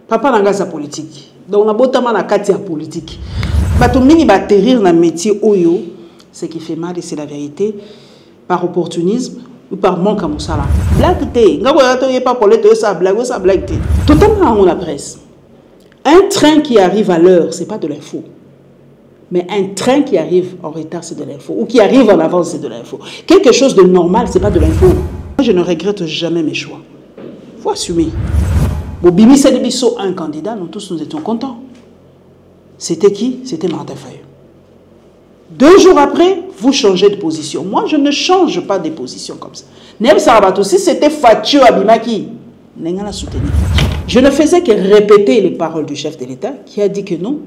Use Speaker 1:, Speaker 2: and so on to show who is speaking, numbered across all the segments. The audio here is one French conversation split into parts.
Speaker 1: Papa n'a pas politique. Donc on a beau temps na kati ya politique. Bato mingi ba atterrir na métier oyo, ce qui fait mal et c'est la vérité, par opportunisme ou par manque à moussala. Blague té, nga ko to pas pour le ça blague té. Totalement on la presse. Un train qui arrive à l'heure, c'est pas de l'info. Mais un train qui arrive en retard, c'est de l'info. Ou qui arrive en avance, c'est de l'info. Quelque chose de normal, c'est pas de l'info. Moi, je ne regrette jamais mes choix. Il faut assumer. Bobimi Sadibiso, un candidat, nous tous nous étions contents. C'était qui? C'était Martin Fayot. 2 jours après, vous changez de position. Moi, je ne change pas de position comme ça. Nem Sarabato, si c'était Fatio Abimaki, je ne faisais que répéter les paroles du chef de l'État qui a dit que non,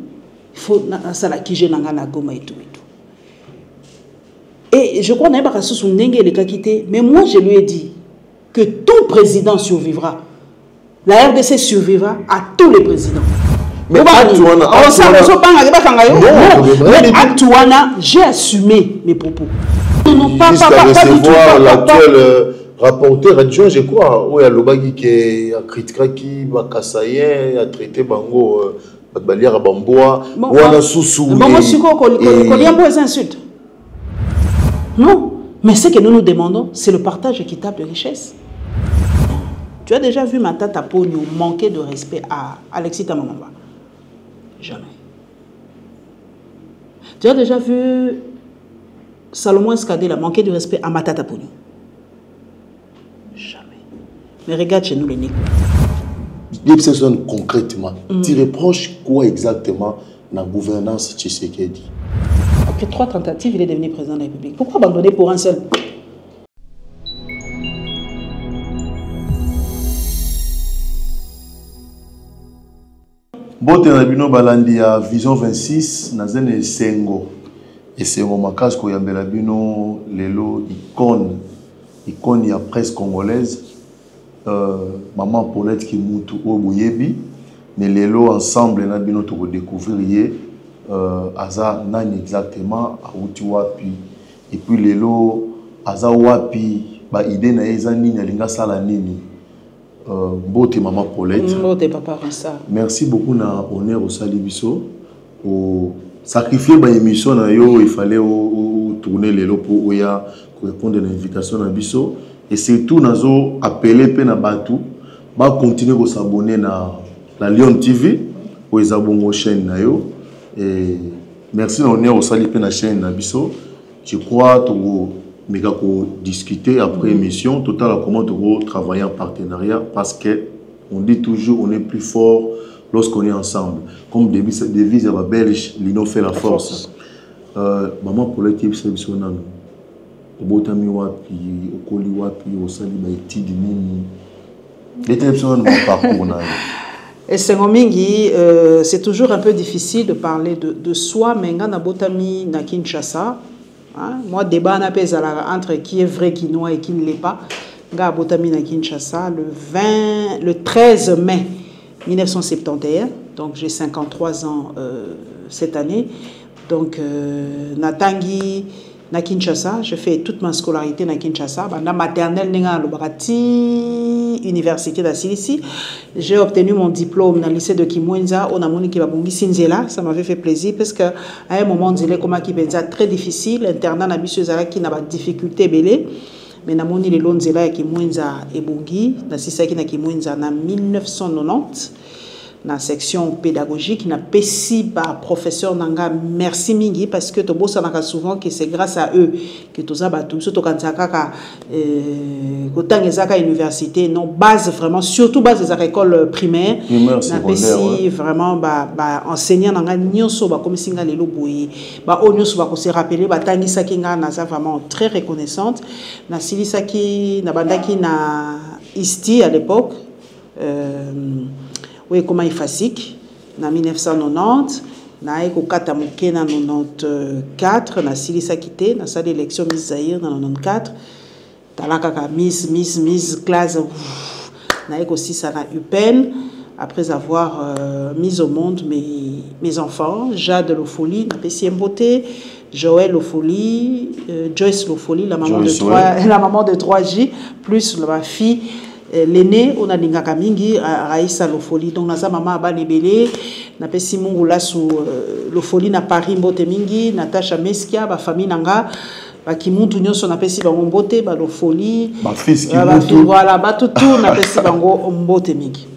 Speaker 1: il faut ça la kije nangana goma et tout. Et je crois que pas sous Nenge le quitté, mais moi je lui ai dit que tout président survivra. La RDC survivra à tous les présidents. Mais Antoine, j'ai assumé mes propos.
Speaker 2: Non, pas du tout. L'actuel rapporteur adjoint, je crois, où il y a Lobagi qui a critiqué qui va Kassaye, a traité Bango, Baliara Bamboa, ou on a Soussou.
Speaker 1: Non, mais ce que nous nous demandons, c'est le partage équitable de richesses. Tu as déjà vu ma tata Pogno manquer de respect à Alexis Tamamamba? Jamais. Tu as déjà vu Salomon Skadela manquer de respect à ma tata Pogno? Jamais. Mais regarde chez nous les négros.
Speaker 2: Concrètement, tu reproches quoi exactement dans la gouvernance Tshisekedi?
Speaker 1: Après 3 tentatives, il est devenu président de la République. Pourquoi abandonner pour un seul?
Speaker 2: Bote na bino balandi ya Vision 26 na zene Sengo. Et Sengo Makas ko yambela bino lelo icône ya presse congolaise. Maman Paulette Kimutu Oboyebi. Mais lelo ensemble na bino to découvrir aza nani exactement a uti wapi. Et puis lelo aza wapi ba idée na eza nini alinga sala nini. Bote Maman Paulette.
Speaker 1: Bote Papa Rissa.
Speaker 2: Merci beaucoup na honneur au Salibiso. Au sacrifier ma émission na yo, il fallait tourner les lots pour répondre à l'invitation na biso. Et surtout nazo appeler pe na batu ba continuer à s'abonner na la Lion TV pour les abonnés chaîne na yo. Et merci na honneur au Salipe na chaîne na biso. Je crois to mais qu'on discuter après l'émission, total comment travailler en partenariat parce que on dit toujours on est plus fort lorsqu'on est ensemble. Comme devise à la Belge, l'union fait la force. Maman pour l'équipe sélectionnée, au botami wapi, au coli wapi, au sali baiti di nini. L'équipe mon parcours na.
Speaker 1: Et c'est toujours un peu difficile de parler de soi, mais on a botami na Kinshasa. Moi, débat entre qui est vrai, qui noie et qui ne l'est pas. Nga botami na Kinshasa le 13 mai 1971. Donc j'ai 53 ans cette année. Donc Natangi na Kinshasa, je fais toute ma scolarité na Kinshasa. Banda maternelle nenga lobakati université da Silisi. J'ai obtenu mon diplôme dans le lycée de Kimwenza au Namoni Kibabungi Sinzela. Ça m'avait fait plaisir parce que à un moment disait comment qui était très difficile, internat na bisuzala qui n'a pas de difficulté belé. Mais Namoni les lonzela Kimwenza et Bungi, na sisaki na Kimwenza na 1990. Dans la section pédagogique, na pesi par professeur Nanga, merci mingi parce que tobo sanaka souvent que c'est grâce à eux que tous abatu surtout quand ça kaka université non base vraiment surtout base des écoles primaires na pesi vraiment enseignant Nanga nyonso ba comme singa lelo boyi ba onyoso ba ko se rappeler ba tangisa kinga na ça vraiment très reconnaissante na silisaki na bandaki na isti à l'époque oui, comment il fait en 1990, na eko kata moke na 94, na silisa quitté, na salle d'élection Miss Zaïre na 94, talaka ka Miss classe, na eko aussi ça na UPEN, après avoir mis au monde mes enfants, Jade Lofoli, na PCM Beauté, Joël Lofoli, Joyce Lofoli, la maman de 3J, plus ma fille. l'aîné on a lingaka mingi Raïssa Lofoli donc naza maman abanebele na pesi mungu la sous Lofoli na Paris mbote mingi Natacha Meskia ba famille nanga ba kimuntu nyonso na pesi bango mbote ba Lofoli
Speaker 2: ba fils kimuntu
Speaker 1: voilà ba tout na pesi bango mbote mingi.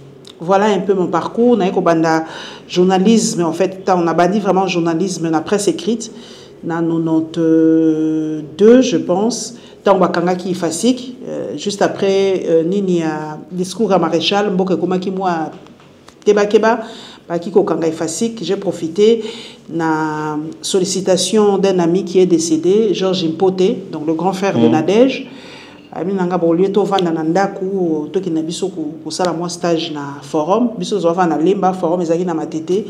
Speaker 1: Voilà un peu mon parcours. Na banda journalisme en fait on a bandi vraiment journalisme la presse écrite na 92 je pense tant bakanga ki fasik juste après nini a discours à maréchal mboke komaki moi tebakeba baki ko kanga fasik j'ai profité na sollicitation d'un ami qui est décédé Georges Impoté donc le grand frère de Nadège. Aminanga bolio to vanda na ndaku to kina biso ko sala moi stage na forum biso zo vanda lemba forum ezaki na matete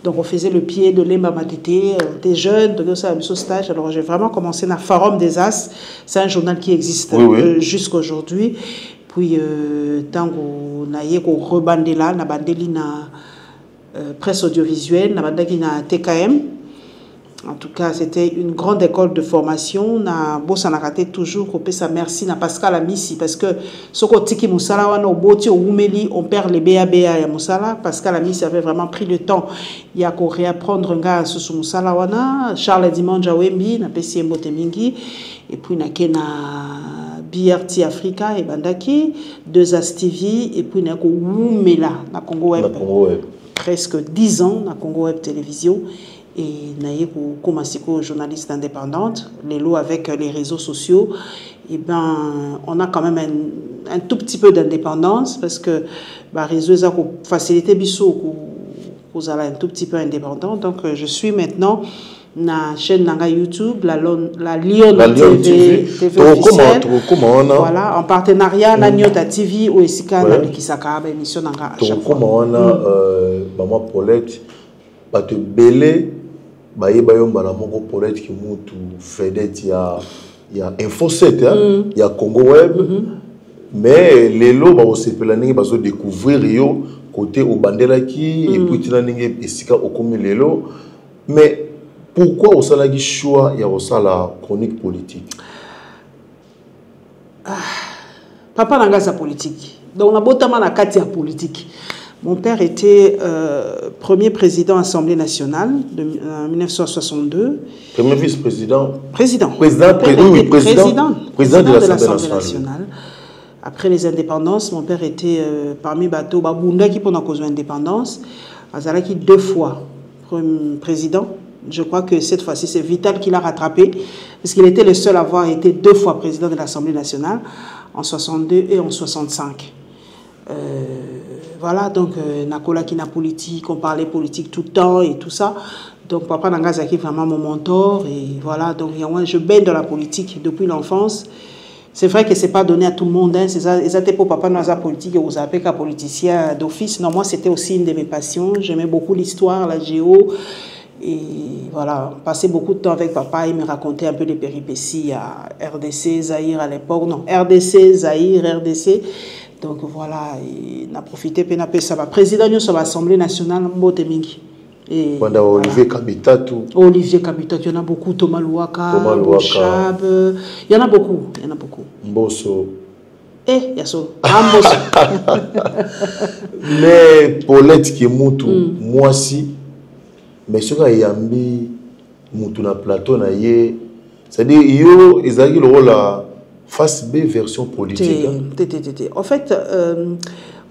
Speaker 1: donc on faisait le pied de lemba matete t'es jeune donc ça biso stage alors j'ai vraiment commencé na forum des As c'est un journal qui existe jusqu'à aujourd'hui puis tango na yeko rebandela na bandeli na presse audiovisuelle na bandaki na TKM. En tout cas, c'était une grande école de formation. Na bossa na raté toujours copé sa merci na Pascal Amissi parce que soko tiki musala wana oboti o umeli on perd les BABA ya musala. Pascal Amissi avait vraiment pris le temps ya ko réapprendre nga sous musala wana Charles Dimanja Wembi na pesi mbote mingi et puis na kena BRT Africa et bandaki 2As TV et puis na ko umela na Congo Web. Presque 10 ans na Congo Web Télévision. Et naïe comme journaliste indépendante, les lots avec les réseaux sociaux, et ben on a quand même un tout petit peu d'indépendance parce que bah réseau ça facilité biso vous avez un tout petit peu indépendant donc je suis maintenant na chaîne nanga YouTube la Lion TV officielle voilà en partenariat na Nyota TV ou esika na Kisaka émission nanga à chaque fois
Speaker 2: comment on a maman Paulette ba te belé ba yebayo mbala moko Paulette ki mutu vedette ya Info 7 ya Congo Web mais lelo ba osepela ningi bazo découvrir yo côté obandela ki et puis tina ningi esika okomi lelo mais pourquoi osalaki choix ya osala chronique politique
Speaker 1: papa nanga za politique donc na botama na kati ya politique. Mon père était premier président de l'Assemblée nationale en 1962.
Speaker 2: Premier vice-président.
Speaker 1: Président de l'Assemblée nationale. Après les indépendances, mon père était parmi Bato Babunda qui pendant cause de l'indépendance. Azalaki 2 fois président. Je crois que cette fois-ci, c'est Vital qui l'a rattrapé, parce qu'il était le seul à avoir été 2 fois président de l'Assemblée nationale, en 62 et en 65. Voilà, donc, Nakola qui n'a politique, on parlait politique tout le temps et tout ça. Donc, papa Nangazaki est vraiment mon mentor. Et voilà, donc, je baigne dans la politique depuis l'enfance. C'est vrai que ce n'est pas donné à tout le monde. Hein. C'était pour papa dans la politique et vous appelez qu'un politicien d'office. Non, moi, c'était aussi une de mes passions. J'aimais beaucoup l'histoire, la géo. Et voilà, passer beaucoup de temps avec papa, il me racontait un peu les péripéties à RDC, Zaïre à l'époque. Non, RDC, Zaïre, RDC. Donc voilà, il a profité, il a fait ça. Président de l'Assemblée nationale, Mbotemingi.
Speaker 2: Et Olivier Kabitatou.
Speaker 1: Olivier Kabitatou, il y en a beaucoup. Thomas Louaka, Chab, il y en a beaucoup.
Speaker 2: Mbosso.
Speaker 1: Il y a ça. Mbosso.
Speaker 2: Mais Paulette qui est moutou, moi aussi, mais ce qu'il y a mis moutou na plateau na yé, c'est-à-dire yo ils ont le rôle à face B version politique.
Speaker 1: En fait,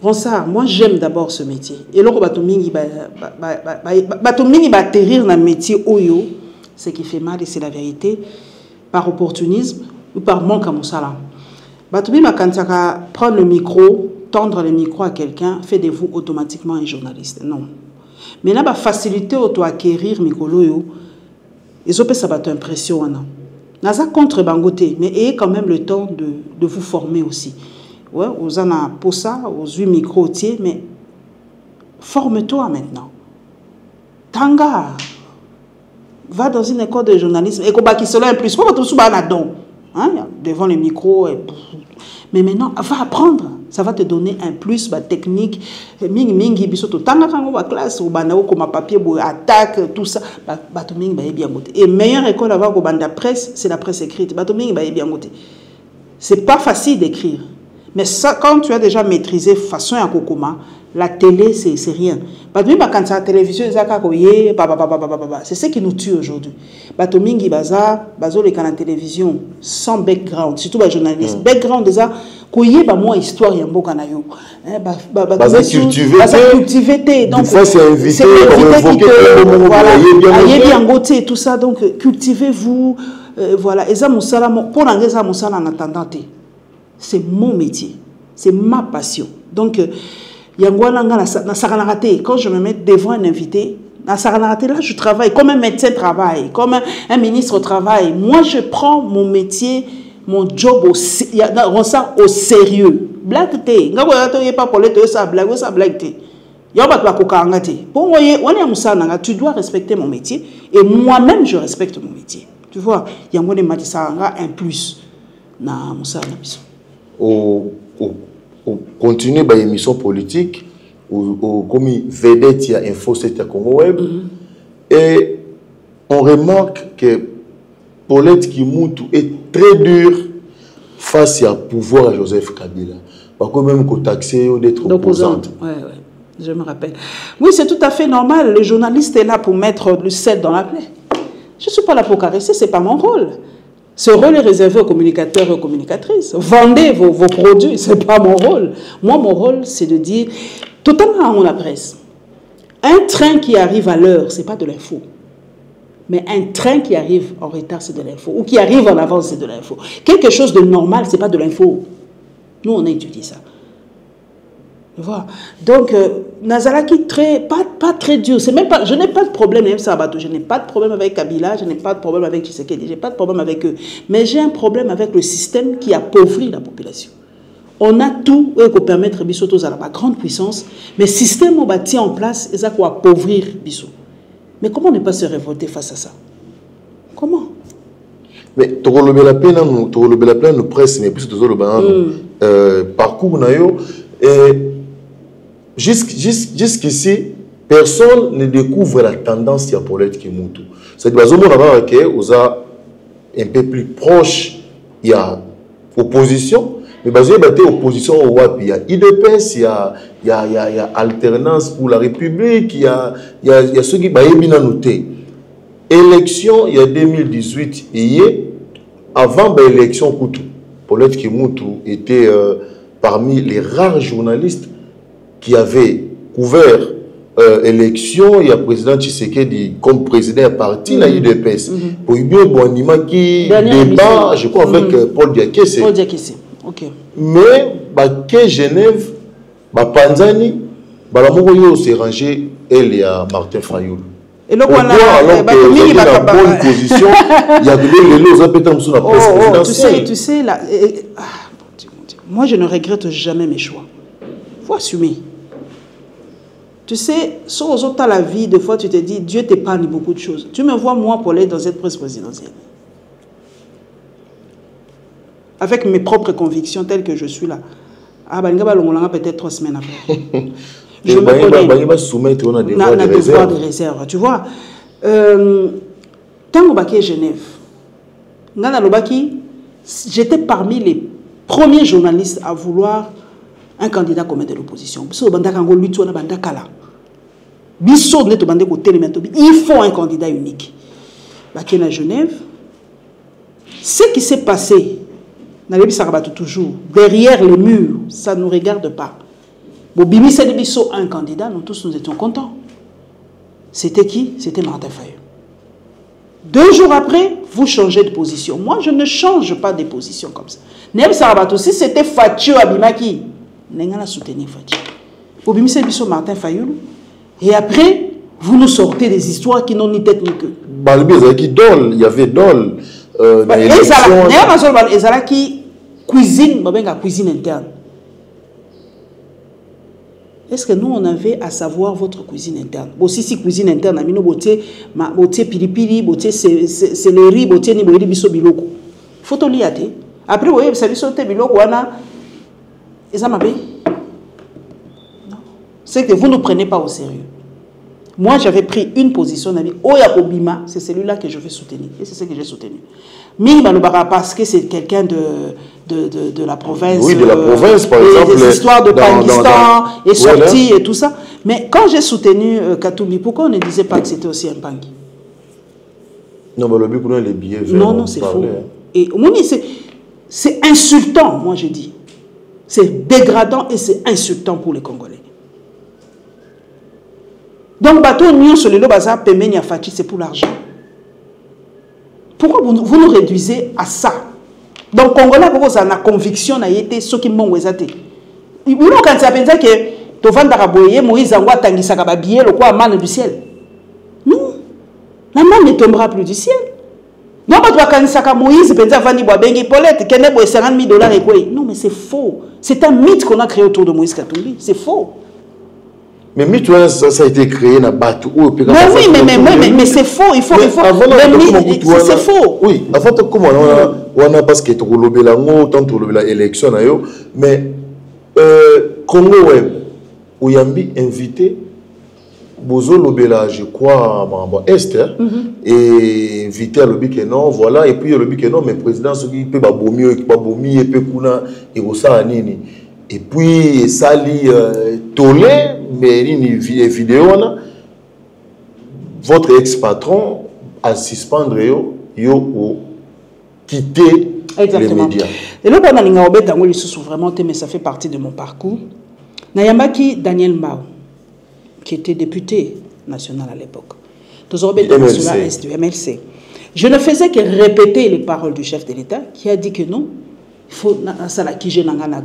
Speaker 1: Ronsard, moi j'aime d'abord ce métier. Et là, Batomingi va atterrir dans le métier Oyo, ce qui fait mal et c'est la vérité, par opportunisme ou par manque à mon salaire. Batomingi va prendre le micro, tendre le micro à quelqu'un, fait de vous automatiquement un journaliste. Non. Mais là, la facilité auto-acquérir Mikoloyo, ils ont fait ça impression. Naza contre Bangote, mais ayez quand même le temps de vous former aussi. Ouais, vous en avez pour ça, aux 8 micros, mais forme-toi maintenant. Tanga, va dans une école de journalisme, et qui cela un plus, pas tout devant les micros. Mais maintenant, va apprendre. Ça va te donner un plus, technique. Mingi bisoto tanga kango classe ou banao comme papier attaque tout ça. Batoming ba bien goté. Et meilleure école avoir au banda presse, c'est la presse écrite. Batoming ba bien goté. C'est pas facile d'écrire, Mais ça, quand tu as déjà maîtrisé façon à Kokoma, la télé, c'est rien. Quand tu as la télévision, c'est ce qui nous tue aujourd'hui. Batomingi baza, bazo les canaux télévision sans background, surtout les journalistes. Background déjà, koye ba moi histoire yambo kanayo.
Speaker 2: Baza
Speaker 1: cultivé. Donc
Speaker 2: c'est invité
Speaker 1: voilà, ayebi angote tout ça. Donc cultivez-vous. Voilà, et ça musala pour l'angeza musala en attendant. C'est mon métier, c'est ma passion. Donc quand je me mets devant un invité, là je travaille comme un médecin travaille, comme un ministre travaille. Moi je prends mon métier, mon job au sérieux. Blague te, pas pour ça blague te. Tu dois respecter mon métier et moi-même je respecte mon métier. Tu vois, il y a un plus.
Speaker 2: Continuer par émission politique comme vedette il y a Info 7 Congo Web et on remarque que Paulette Kimoutou est très dur face à pouvoir à Joseph Kabila. Pas quand même qu'on taxé d'être opposante.
Speaker 1: Ouais, je me rappelle. Oui, c'est tout à fait normal. Le journaliste est là pour mettre le sel dans la plaie. Je ne suis pas là pour caresser, ce n'est pas mon rôle. Ce rôle est réservé aux communicateurs et aux communicatrices. Vendez vos produits, ce n'est pas mon rôle. Moi, mon rôle, c'est de dire, totalement à la presse, un train qui arrive à l'heure, ce n'est pas de l'info. Mais un train qui arrive en retard, c'est de l'info. Ou qui arrive en avance, c'est de l'info. Quelque chose de normal, ce n'est pas de l'info. Nous, on a étudié ça. Voilà. Donc, Nazalaki, pas très dur. Même pas, je n'ai pas de problème avec Sabato, je n'ai pas de problème avec Kabila, je n'ai pas de problème avec Tshisekedi, je n'ai pas de problème avec eux. Mais j'ai un problème avec le système qui appauvrit la population. On a tout pour permettre Bissoto à la grande puissance, mais le système on bâtit en place, c'est ça pour appauvrir Bissot. Mais comment ne pas se révolter face à ça? Comment?
Speaker 2: Mais tu la peine, nous presse, mais plus le parcours, jusqu'ici, personne ne découvre la tendance qu'il y a pour l'être Kimoutou. C'est-à-dire que un peu plus proche, il y a opposition, mais il y a opposition au WAP, il y a IDPS, il y a alternance pour la République, il y a ceux qui ont bien noté. Élection, il y a 2018, avant l'élection, Paulette Kimoutou était parmi les rares journalistes qui avaient couvert l'élection. Il y a le président Tshisekedi comme président parti, la IDPS. Pour y bien, bon, qui débat, je crois, avec Paul Diakese.
Speaker 1: Paul Diakese, ok.
Speaker 2: Mais, que Genève, Panzani, la s'est rangé, elle et Martin Fayoul.
Speaker 1: Et donc,
Speaker 2: alors qu'il y a une bonne position, il y a des présidentielle.
Speaker 1: Tu sais, là, moi je ne regrette jamais mes choix. Il faut assumer. Tu sais, sur aux autres, la vie, des fois tu te dis, Dieu t'épargne beaucoup de choses. Tu me vois, moi, pour aller dans cette presse présidentielle. Avec mes propres convictions telles que je suis là. Ah, peut-être 3 semaines après. Je me connais.
Speaker 2: Soumettre, on a des
Speaker 1: devoirs de réserve. Tu vois, quand on est à Genève, j'étais parmi les premiers journalistes à vouloir un candidat commun de l'opposition. Il faut un candidat unique. À Genève, ce qui s'est passé, toujours, derrière les murs, ça ne nous regarde pas. Un candidat, nous tous nous étions contents. C'était qui? C'était Martin Fayoul. 2 jours après, vous changez de position. Moi, je ne change pas de position comme ça. Nem Sarabato, si c'était Fatio Abimaki, n'engana soutenir Fatio. Obimisi Bisso Martin Fayoul. Et après, vous nous sortez des histoires qui n'ont ni tête ni queue.
Speaker 2: Il y avait Dol.
Speaker 1: Ezalaki cuisine, cuisine interne. Est-ce que nous, on avait à savoir votre cuisine interne? Aussi, si cuisine interne, amino boté, pilipili, boté, céleri, boté, ni boté, biso biloko. Faut te liate. Après, vous voyez, ça biso te biloko, wana, et ça m'a fait. Non. C'est que vous ne prenez pas au sérieux. Moi, j'avais pris une position. Oya Obima, c'est celui-là que je vais soutenir. Et c'est ce que j'ai soutenu. Ming Balobara, parce que c'est quelqu'un de la province.
Speaker 2: Oui, de la province, par exemple.
Speaker 1: Les histoires de Pakistan et sorties et tout ça. Mais quand j'ai soutenu Katumbi, pourquoi on ne disait pas que c'était aussi un Bangui?
Speaker 2: Non, mais le but pour les billets.
Speaker 1: Non, c'est faux. Et c'est insultant, moi je dis. C'est dégradant et c'est insultant pour les Congolais. Donc, bateau Nyon sur le Bazar, Pemeni Afati, c'est pour l'argent. Pourquoi vous nous réduisez à ça? Donc, Congolais, vous avez la conviction, ceux qui m'ont wezate. Vous nous quand ça pense que Tovan Daraboye, Moïse Angwa Tangisaka Babiye, le quoi, manne du ciel. Non, la manne ne tombera plus du ciel. Non, mais Moïse, non, mais c'est faux. C'est un mythe qu'on a créé autour de Moïse Katumbi. C'est faux.
Speaker 2: Mais mythe, ça a été créé dans Batou.
Speaker 1: Mais oui, mais c'est faux. Il faut. C'est faux.
Speaker 2: Oui, avant de comment on a parce que tu as l'ango, tant tu as l'élection, mais Congo Web, Ouyambi invité. Bozo Lobela, je crois, à Esther, et invité à l'objet que non, voilà, et puis l'objet que non, mais le président, ce qui peut pas bomber, et peut kuna, et ça à nini. Et puis, ça lit tolé, mais une vidéo, votre ex-patron a suspendre yo quitter les médias.
Speaker 1: Et là, on a une objet dans le sous vraiment, mais ça fait partie de mon parcours. Nayambaki Daniel Mao, qui était député national à l'époque. Du MLC. Je ne faisais que répéter les paroles du chef de l'État qui a dit que non, il faut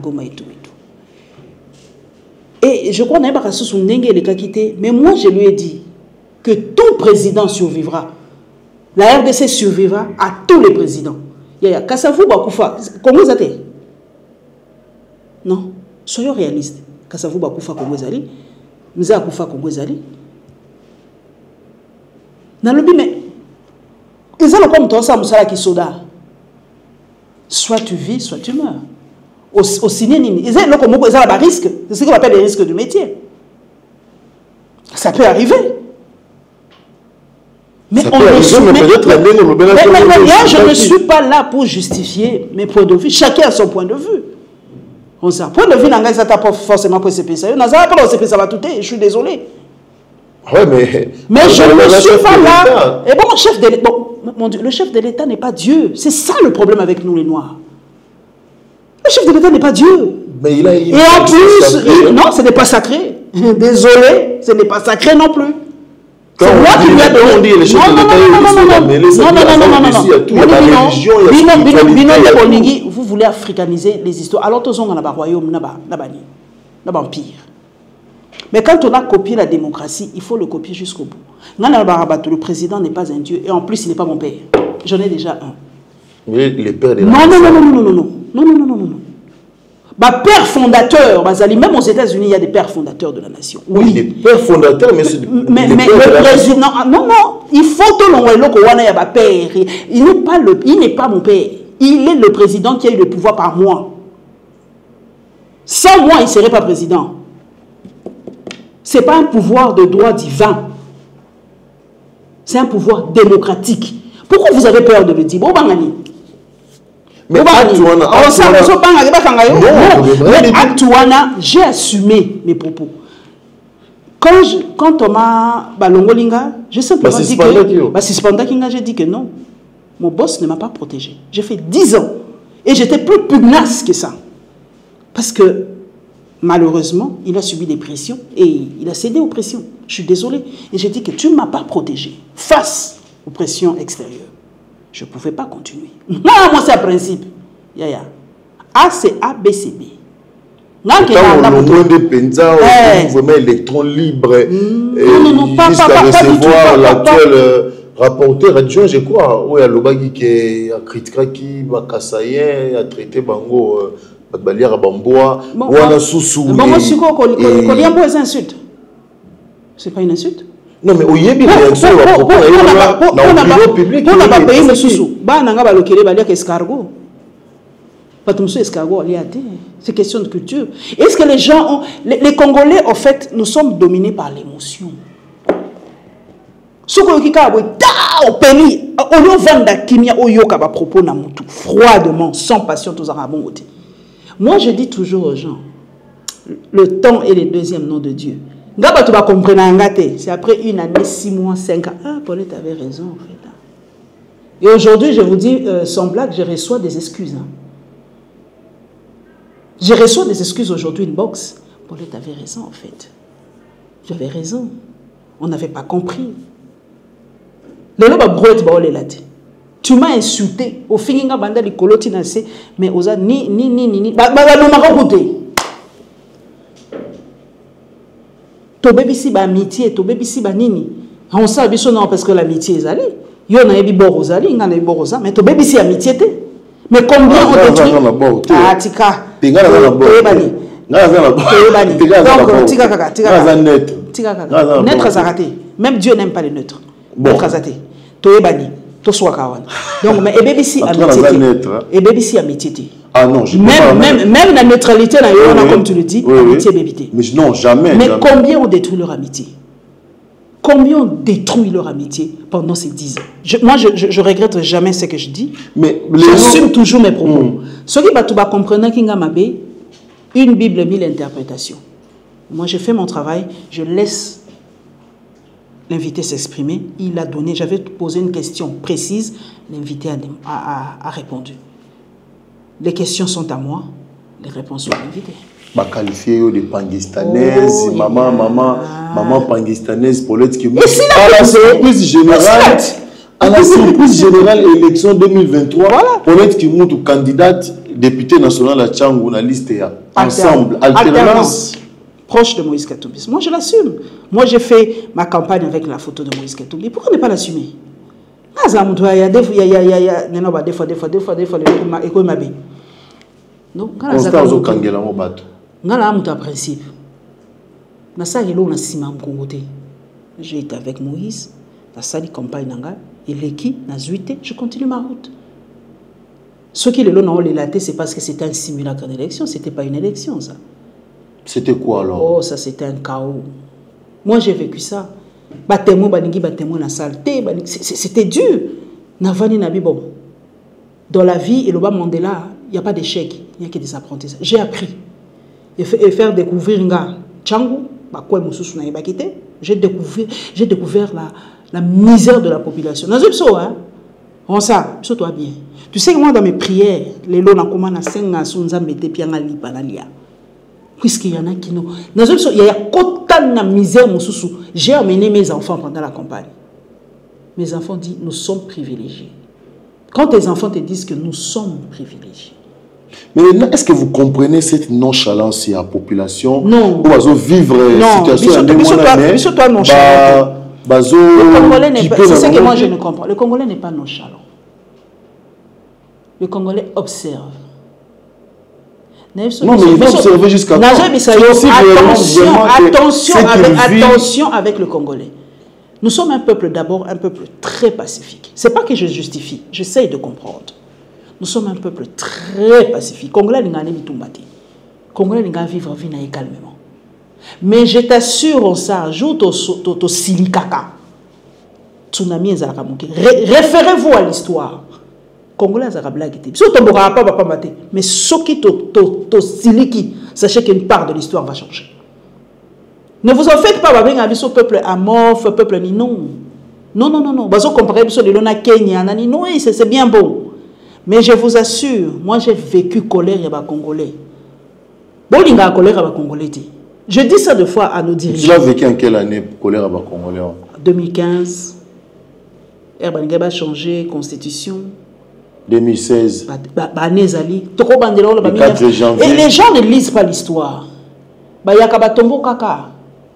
Speaker 1: Goma et tout. Et je crois que mais moi je lui ai dit que tout président survivra. La RDC survivra à tous les présidents. Yaya Kassavou Bakoufa, comment vous êtes? Non, soyons réalistes. Kassavou Bakoufa, comment vous allez? Nous avons fait comme vous allez. Dans le but, mais ils ont comme toi, ça, Moussala qui soda. Soit tu vis, soit tu meurs. Au ciné, ils ont comme ils ont risque. C'est ce qu'on appelle les risques du métier. Ça peut arriver. Mais on je ne suis pas là pour justifier mes points de vue. Chacun a son point de vue. On sait. Point de vue, n'a pas forcément pour CP. Ça n'a pas pour CP, ça va tout. Je suis désolé.
Speaker 2: Ouais, mais
Speaker 1: je ne suis pas là. Et bon, chef de l'État, mon Dieu, le chef de l'État n'est pas Dieu. C'est ça le problème avec nous, les Noirs. Le chef de l'État n'est pas Dieu.
Speaker 2: Mais
Speaker 1: et en plus, non, ce n'est pas sacré. Désolé, ce n'est pas sacré non plus. C'est moi qui lui ai donné. Non. Vous voulez africaniser les histoires. Alors, tous on a un royaume, un empire. Mais quand on a copié la démocratie, il faut le copier jusqu'au bout. Le président n'est pas un dieu et en plus, il n'est pas mon père. J'en ai déjà un.
Speaker 2: Oui, les pères de la
Speaker 1: Non. Bah, père fondateur, même aux États-Unis, il y a des pères fondateurs de la nation.
Speaker 2: Oui, des pères fondateurs, mais c'est
Speaker 1: mais le président, non, il faut que l'on père. Il n'est pas mon père. Il est le président qui a eu le pouvoir par moi. Sans moi, il ne serait pas président. Ce n'est pas un pouvoir de droit divin. C'est un pouvoir démocratique. Pourquoi vous avez peur de le dire? Mais Actuana, j'ai assumé mes propos. Quand on m'a balongolinga, j'ai simplement dit que j'ai dit que non. Mon boss ne m'a pas protégé. J'ai fait 10 ans et j'étais plus pugnace que ça. Parce que malheureusement, il a subi des pressions et il a cédé aux pressions. Je suis désolé. Et j'ai dit que tu ne m'as pas protégé face aux pressions extérieures. Je ne pouvais pas continuer. Moi, c'est un principe. A, c'est A, B, c'est B.
Speaker 2: Le Penza, vraiment électron libre.
Speaker 1: Non, pas
Speaker 2: recevoir l'actuel rapporteur adjoint, je crois. Oui, à l'Obagi qui a critiqué qui va Kassayen, a traité Bango, Baliara Bamboa, ou à la Soussou.
Speaker 1: Bon, c'est quoi, Koliambo est insulte. C'est pas une insulte?
Speaker 2: Non, mais oui, bien sûr,
Speaker 1: on n'a pas payé le sous-sous. Escargot. C'est question de culture. Est-ce que les gens ont... Les Congolais, en fait, nous sommes dominés par l'émotion. Ce qui est au pays, on nous vend la kimia au yoka va propos na mutu froidement, sans passion tous arabons. Moi je dis toujours aux gens, le temps est le deuxième nom de Dieu. Ngaba tu vas comprendre c'est après une année, 6 mois, 5 ans. Ah, Paulette avait raison en fait. Et aujourd'hui, je vous dis, sans blague, je reçois des excuses. Hein. Je reçois des excuses aujourd'hui, une box. Paulette avait raison en fait. J'avais raison. On n'avait pas compris. Tu m'as insulté. Au fin, il banda li koloti na se, mais oza ni. Ba no makoute. To bébé si ba amitié, to bébé si ba nini. On sait biso non parce que l'amitié est ali. Yo na yebi borozali, nga na yebi boroza, mais to bébé si amitié te. Mais combien on détruit? Ah tika. Tika na bani. Donc tika kaka, tika kaka. Neutre zaraté. Même Dieu n'aime pas les neutres. Neutre zaraté. To bani. To soit kawan. Donc mais bébé si amitié. Et bébé si amitié te.
Speaker 2: Ah non, je
Speaker 1: même la neutralité là, comme tu le dis, amitié bébé.
Speaker 2: Mais non, jamais.
Speaker 1: Mais combien on détruit leur amitié? Combien on détruit leur amitié pendant ces 10 ans? Moi, je regrette jamais ce que je dis. Mais j'assume toujours mes propos. Ce qui va tout comprendre qu'il y a une Bible, 1000 interprétations. Moi, je fais mon travail, je laisse l'invité s'exprimer. Il a donné, j'avais posé une question précise, l'invité a répondu. Les questions sont à moi, les réponses sont à l'invité.
Speaker 2: Qualifié de pangistanaise, maman pangistanaise, Paulette qui
Speaker 1: à
Speaker 2: la surprise générale élection 2023, voilà. Paulette qui monte candidate député national à Tchangou, la liste ensemble, alternance.
Speaker 1: Proche de Moïse Katumbi. Moi je l'assume. Moi j'ai fait ma campagne avec la photo de Moïse Katumbi. Pourquoi ne pas l'assumer? Il y a des fois, donc, quand principe, j'ai été avec Moïse, la salle campagne, je continue ma route. Ce qui est là, c'est parce que c'était un simulacre d'élection, ce n'était pas une élection, ça.
Speaker 2: C'était quoi alors?
Speaker 1: Oh, ça c'était un chaos. Moi j'ai vécu ça. C'était dur. Dans la vie, et le bas Mandela, il n'y a pas d'échec, il n'y a que des apprentissages. J'ai appris. Et faire découvrir Tchangou, j'ai découvert la misère de la population. On ça, toi bien. Tu sais que moi dans mes prières, les lots puisqu'il y en a qui n'ont. Il y a autant de misère, j'ai amené mes enfants pendant la campagne. Mes enfants disent, nous sommes privilégiés. Quand tes enfants te disent que nous sommes privilégiés.
Speaker 2: Mais est-ce que vous comprenez cette nonchalance à la population?
Speaker 1: Non.
Speaker 2: Où ils vivre une situation de
Speaker 1: toi nonchalant. Le Congolais n'est pas. C'est ce que moi je ne comprends. Le Congolais n'est pas nonchalant. Le Congolais observe.
Speaker 2: Non, mais il faut observer jusqu'à
Speaker 1: attention avec le Congolais. Nous sommes un peuple d'abord, un peuple très pacifique. Ce n'est pas que je justifie, j'essaye de comprendre. Nous sommes un peuple très pacifique. Congolais n'a pas de Congolais n'a pas vivre vie calmement. Mais je t'assure, on s'ajoute au silikaka. Tsunami et Zarakamouké. Référez-vous à l'histoire. Congolais a blague. Mais ce qui to siliki, sachez qu'une part de l'histoire va changer. Ne vous en faites pas, ce peuple amorphe, peuple ni non. Non. Vous comparez les lona Kenya, non, c'est bien beau. Mais je vous assure, moi j'ai vécu colère et Congolais. Bon, il y a colère et Congolais. Je dis ça deux fois à nos dirigeants.
Speaker 2: Tu l'as vécu en quelle année, colère et Congolais?
Speaker 1: 2015. Erbanigaba a changé, constitution.
Speaker 2: 2016.
Speaker 1: Le 4 janvier. Et les gens ne lisent pas l'histoire.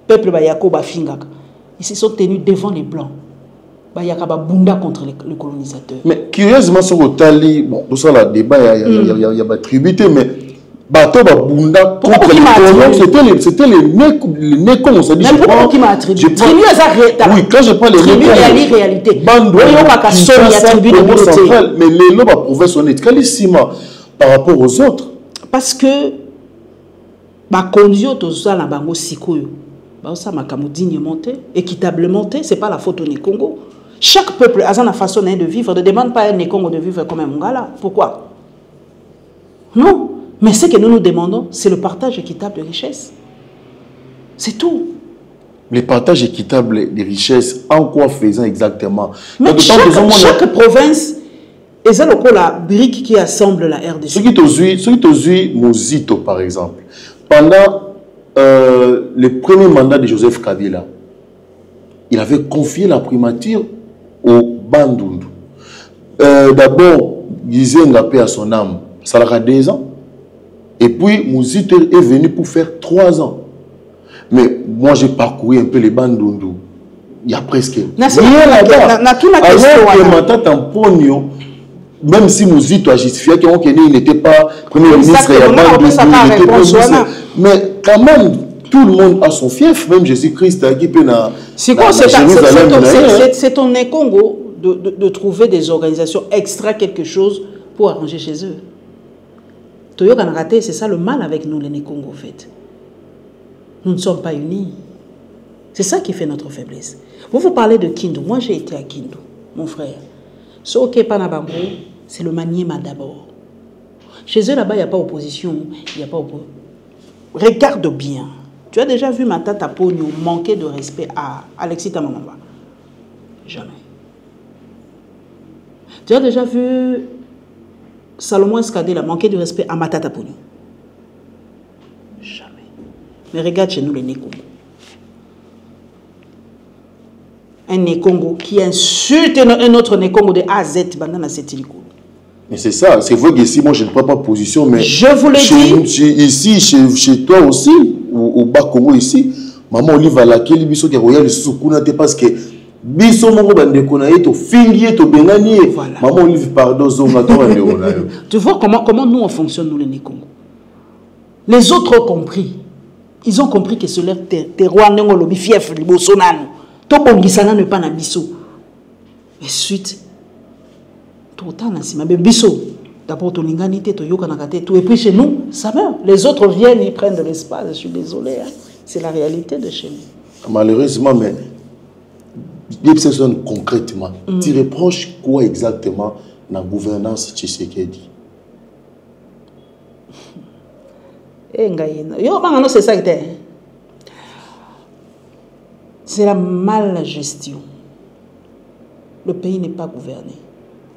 Speaker 1: Peuple ils se sont tenus devant les Blancs. Bunda contre les colonisateurs.
Speaker 2: Mais curieusement, sur le tali, bon, tout ça, le débat, il y a pas tribité, mais bateau Bunda contre les colons, c'était les nez comme on s'est dit.
Speaker 1: Mais pourquoi qui m'a attribué?
Speaker 2: Oui, quand je parle des
Speaker 1: nez, réalité.
Speaker 2: Mais les lois pouvaient sonner par rapport aux autres.
Speaker 1: Parce que conduire tout ça dans bango sikoyo. ça m'a dignement, équitablement, c'est pas la faute du Congo. Chaque peuple a sa façon de vivre. Ne demande pas à un Congo de vivre comme un Mongala. Pourquoi? Non. Mais ce que nous nous demandons, c'est le partage équitable de richesses. C'est tout.
Speaker 2: Le partage équitable des richesses, en quoi faisant exactement?
Speaker 1: Mais chaque province, et c'est la brique qui assemble la RDC.
Speaker 2: Ce qui te dit Mozito, par exemple, pendant le premier mandat de Joseph Kabila, il avait confié la primature au Bandundu. D'abord, Gizenga paix à son âme, ça a 2 ans. Et puis, Mozito est venu pour faire 3 ans. Mais moi, j'ai parcouru un peu les Bandundu. Il y a presque rien là-bas. Alors que Matata Mponyo, même si Mozito a justifié qu'il n'était pas premier ministre, mais quand même, tout le monde a son fief, même Jésus-Christ qui peut na
Speaker 1: c'est ton Congo de trouver des organisations extra quelque chose pour arranger chez eux. C'est ça le mal avec nous, les Congo, en fait. Nous ne sommes pas unis. C'est ça qui fait notre faiblesse. Vous parlez de Kindu. Moi, j'ai été à Kindu, mon frère. Ce qui est pas Nabango, c'est le Maniema d'abord. Chez eux, là-bas, il n'y a pas opposition. Il n'y a pas opposition. Regarde bien. Tu as déjà vu Matata Ponyo manquer de respect à Alexis Tamamamba? Jamais. Tu as déjà vu Salomon Escadé manquer de respect à Matata Ponyo? Jamais. Mais regarde chez nous les Nékongo. Un Nékongo qui insulte un autre Nékongo de A à Z pendant la Sétiliko.
Speaker 2: Mais c'est ça, c'est vrai qu'ici, moi je ne prends pas position, mais
Speaker 1: je vous l'ai dit.
Speaker 2: Ici, chez toi aussi, au Bas-Congo ici, maman Olive à laquelle biso qui royal soukuna parce que biso moko bande konaye to fingier to bengani. Maman Olive pardon zonga to bande konaye.
Speaker 1: Tu vois comment nous on fonctionne nous les Nékongo. Les autres ont compris. Ils ont compris que c'est leur terroir n'engo lobi fief liboso nanu. To bongisana ne pas na biso. Et suite d'abord, et puis chez nous, ça meurt. Les autres viennent, ils prennent de l'espace. Je suis désolé. Hein. C'est la réalité de chez nous.
Speaker 2: Malheureusement, mais concrètement, tu reproches quoi exactement dans la gouvernance Tshisekedi?
Speaker 1: C'est ça. C'est la malgestion. Le pays n'est pas gouverné.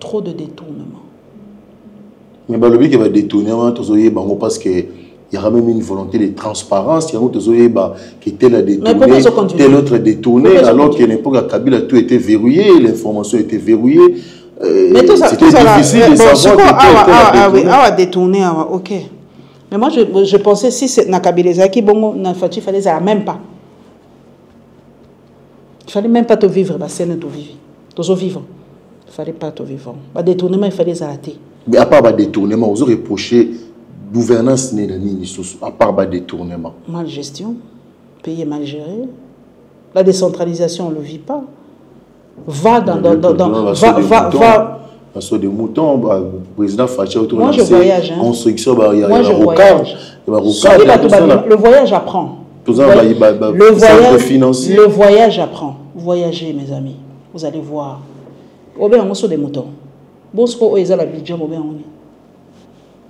Speaker 1: Trop de détournements.
Speaker 2: Mais le but qui va détourner, parce qu'il y a même une volonté de transparence, il y a qui tel a détourné, tel autre détourné, alors qu'à l'époque à Kabila tout était verrouillé, l'information était verrouillée. C'était difficile de savoir qui
Speaker 1: a détourné. Ok. Mais moi je pensais si c'est Kabila qui bon, il fallait ça même pas. Il fallait même pas te vivre, c'est ne te vivre. Il ne fallait pas tout vivre. Le détournement, il fallait s'arrêter.
Speaker 2: Mais à part le détournement, vous avez reproché gouvernance à part le détournement.
Speaker 1: Mal gestion, le pays est mal géré. La décentralisation, on ne le vit pas. Va dans
Speaker 2: des moutons, le président Facha autour
Speaker 1: de la
Speaker 2: construction, il y a
Speaker 1: le voyage apprend. Le voyage apprend. Voyagez, mes amis. Vous allez voir. On sur des moutons. Bosco est à la Bidjan,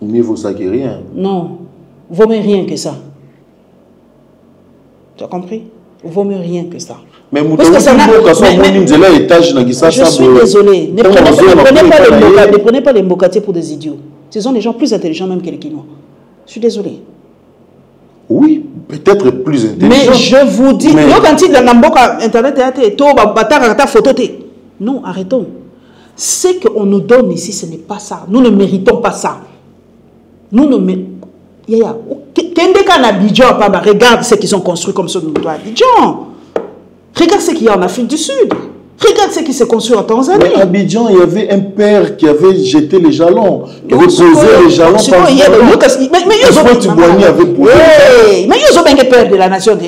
Speaker 2: mieux vaut ça que rien.
Speaker 1: Non, vaut mieux rien que ça. Tu as compris? Vaut mieux rien que ça.
Speaker 2: Mais je
Speaker 1: suis désolé. Ne prenez pas les Mbokatiers pour des idiots. Ce sont des gens plus intelligents même que les Kinois. Je suis désolé.
Speaker 2: Oui, peut-être plus intelligents.
Speaker 1: Mais je vous dis, quand il y a Internet, non, arrêtons. Ce qu'on nous donne ici, ce n'est pas ça. Nous ne méritons pas ça. Nous ne méritons pas. Regarde ce qu'ils ont construit comme ça à Abidjan. Regarde ce qu'il y a en Afrique du Sud. Regarde ce qui s'est construit en Tanzanie.
Speaker 2: Mais à Abidjan, il y avait un père qui avait jeté les jalons, qui avait posé les jalons.
Speaker 1: Mais ils ont bien peur de la nation.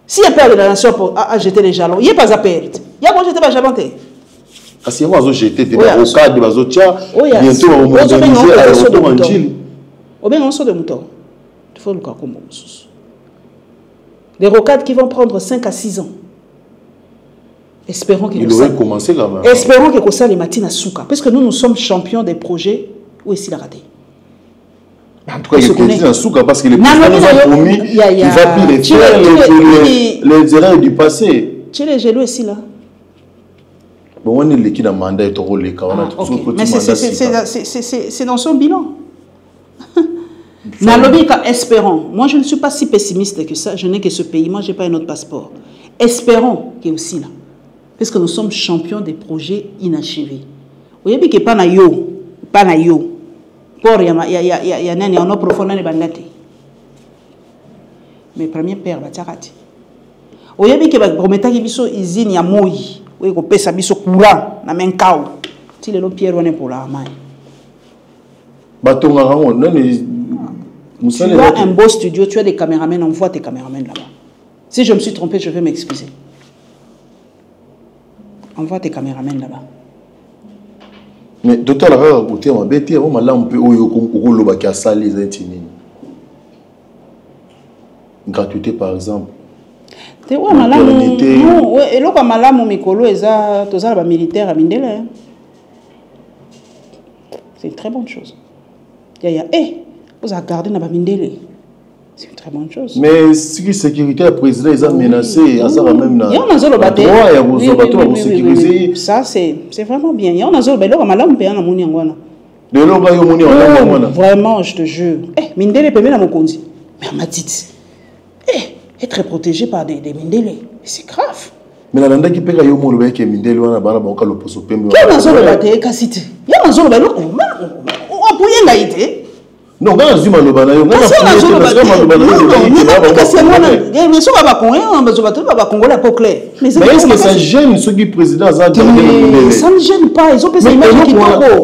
Speaker 1: Si un père de la nation a jeté les jalons, il n'y a pas à perdre. Il y a pas jeté les jalons.
Speaker 2: Parce qu'il y a jeté des cadre de Bazotia, bientôt on va moderniser l'aéroport en Gilles.
Speaker 1: Au bien, on sort de mouton. Il faut le cas comme Des rocades qui vont prendre 5 à 6 ans. Espérons qu'il
Speaker 2: aurait commencé quand même.
Speaker 1: Espérons que ça les matines à Souka. Parce que nous sommes champions des projets où est-il a raté.
Speaker 2: En tout cas, il est à Souka parce que les présidents nous ont promis qu'il va plus faire les erreurs du passé.
Speaker 1: Tu es les jaloux ici là.
Speaker 2: Bon, on est l'équipe d'un mandat et tout les cas.
Speaker 1: Mais c'est dans son bilan. Nalobika, espérons. Moi, je ne suis pas si pessimiste que ça. Je n'ai que ce pays. Moi, je n'ai pas un autre passeport. Espérons qu'il y ait aussi là. Parce que nous sommes champions des projets inachevés. Vous voyez que pas na yo. Pour y a un profondeur de bandate. Mais premier père, batarati. Vous voyez que promettant qu'il biso usine ya moi. Oui, qu'on pèse biso courant na men kao. Si le pierre on est pour la main.
Speaker 2: Batonga rango, non
Speaker 1: tu as un beau studio, tu as des caméramans, envoie tes caméramans là-bas. Si je me suis trompé, je vais m'excuser. Envoie tes caméramans là-bas.
Speaker 2: Mais docteur, la rare côté, on bête, on m'a là un peu au loba qui a salé les intimes. Gratuité par exemple.
Speaker 1: Tu vois, malamu, non, et là comme malamu mikolo eza, tous les militaires à Mindele. C'est une très bonne chose. Vous avez gardé na Mindele. C'est une très bonne chose.
Speaker 2: Mais si la sécurité du président est menacée, ça va même
Speaker 1: il y a un azolo bateau.
Speaker 2: Sécuriser.
Speaker 1: Ça c'est vraiment bien. Il y a un azolo bateau comme malamu pe na moni ngwana.
Speaker 2: De l'eau ba yo moni ngwana.
Speaker 1: Vraiment, je te jure. Mindele pe na mokonzi. Mais ma petite. Être protégé par des Mindele, c'est grave.
Speaker 2: Mais la landa qui pega yo mo le ke Mindele wana bana ba ka loposo pembe.
Speaker 1: Il y a un azolo bateau kasite. Il y a un azolo bateau. On peut y ngaite.
Speaker 2: Non, quand je dis malobana, yo,
Speaker 1: parce que je mais est-ce que
Speaker 2: ça gêne ceux qui président ça
Speaker 1: ne gêne pas, ils ont fait ça image qui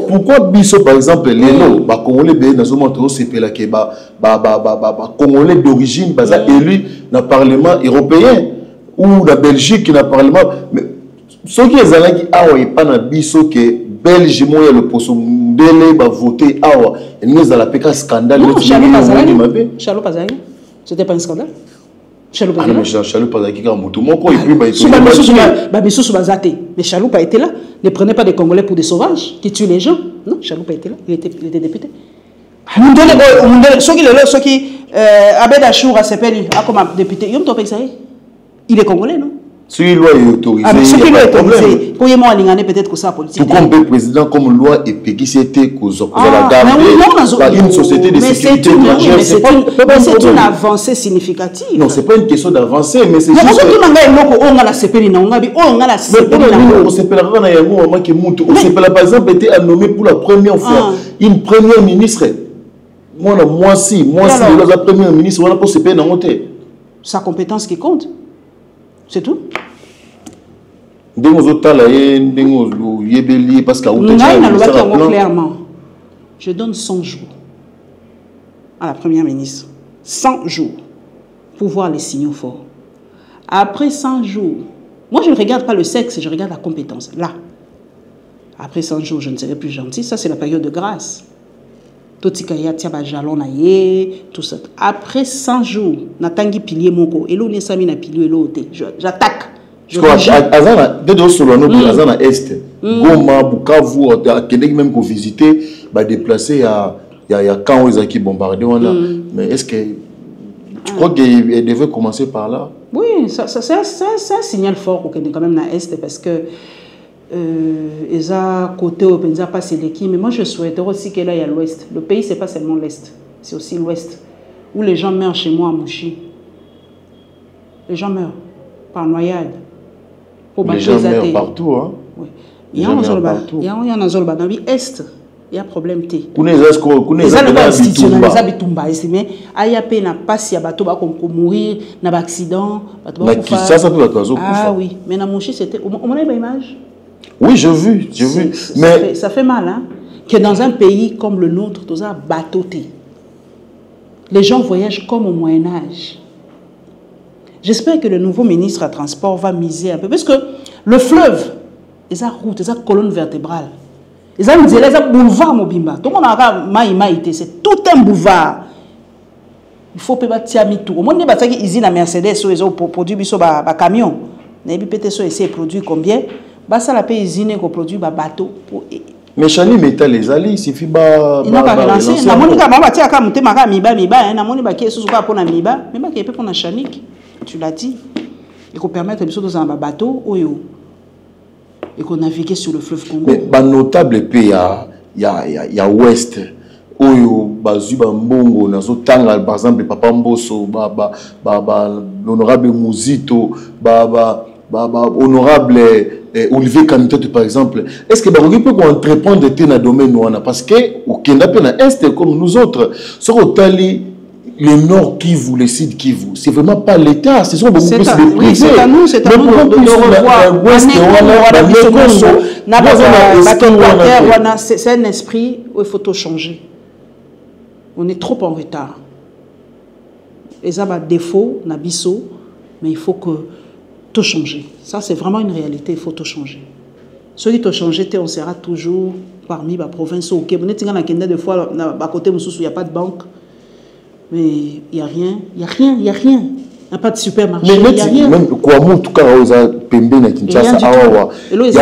Speaker 2: pourquoi biso par exemple les lots ba congolais be na zo montrer c'est la ke ba congolais d'origine baza élu dans le parlement européen ou la Belgique qui na parlement mais ceux qui ezala ki awa et pas na biso que Belge moya le poso ndele ba voter awa et nous à la PK scandale
Speaker 1: Charles Pazari c'était pas un scandale
Speaker 2: Charles Pazari quand moto moko et puis
Speaker 1: mais Charles pas été là ne prenez pas des Congolais pour des sauvages qui tuent les gens non Charles pas été là il était député ceux qui Abed Achour a s'appelé comme député il est congolais non.
Speaker 2: Si la loi est autorisée,
Speaker 1: il y a pas de problème. Pourriez-moi aller peut-être que ça politique.
Speaker 2: Tout comme le président, comme loi et péquicité, que vous la garder une société de sécurité étrangère.
Speaker 1: C'est une avancée significative.
Speaker 2: Non, c'est pas une question d'avancée, mais c'est
Speaker 1: juste. Mais
Speaker 2: par exemple, été nommé pour la première fois une première ministre. Moi, si la première ministre, on a pas se payer dans mon
Speaker 1: sa compétence qui compte. C'est tout.
Speaker 2: Parce
Speaker 1: clairement, je donne 100 jours à la première ministre. 100 jours pour voir les signaux forts. Après 100 jours, moi je ne regarde pas le sexe, je regarde la compétence. Là, après 100 jours, je ne serai plus gentil. Ça, c'est la période de grâce. Tout ça. Après 100 jours, natangi pilier moko, elo ne sami na pilier elo te. J'attaque.
Speaker 2: Azana Est, Goma, Bukavu, même pour visiter, déplacer il y a quand ils ont bombardé. Mais est-ce que tu crois qu'il devait commencer par là?
Speaker 1: Oui, c'est un signal fort qu'on est quand même à Est parce que ils ont côté au Penza pas c'est l'équipe, mais moi je souhaiterais aussi qu'il y ait à l'Ouest. Le pays c'est pas seulement l'Est, c'est aussi l'Ouest où les gens meurent chez moi à Mouchi. Les gens meurent par noyade.
Speaker 2: Les gens meurent partout, hein.
Speaker 1: Oui. Il y a un zone dans l'Est. Il y a un problème. Il y a mourir dans l'accident. Ah oui, mais dans Mouchi c'était. On a une image.
Speaker 2: Oui, j'ai vu.
Speaker 1: Mais ça fait mal, hein, que dans un pays comme le nôtre, tout ça bateauté. Les gens voyagent comme au Moyen-Âge. J'espère que le nouveau ministre à transport va miser un peu. Parce que le fleuve, les routes, les colonnes vertébrales, les boulevard Mobimba. Tout le monde a c'est tout un boulevard. il faut pas tirer mi tout. Au moins, il y a une usine à Mercedes, ils ont produit un camion. Il peut-être essayer de produire combien. Ça la paye usine qui produit un bateau.
Speaker 2: Mais Chani Metal les alliés, il suffit de.
Speaker 1: Il n'a pas relancé. Il n'a pas dit que Chanik. Tu l'as dit. Il faut permettre de dans un bateau et qu'on navigue sur le fleuve Congo.
Speaker 2: Mais notable pays, il y a Ouest. Oyo bazuba mbongo nazo tanga par exemple Papa Mboso l'honorable Mouzito honorable Olivier Kamitote par exemple. Est-ce que Barogi peut entreprendre dans le domaine parce que au Kenya peut na est comme nous autres sur Otali le Nord Kivu, le Sud Kivu, c'est vraiment pas l'État, ce sont beaucoup plus les privés.
Speaker 1: C'est à nous de revoir. C'est un esprit où il faut tout changer. On est trop en retard. Et ça va défaut, nabiso, mais il faut que tout changer. Ça, c'est vraiment une réalité, il faut tout changer. Ceux qui tout changer, on sera toujours parmi les provinces. Ok, vous n'êtes pas des fois, à côté, il n'y a pas de banque. Mais il n'y a rien, il n'y a rien, il n'y a rien. Il n'y a pas de supermarché.
Speaker 2: Mais il n'y a rien. Même quoi, en tout cas, il n'y a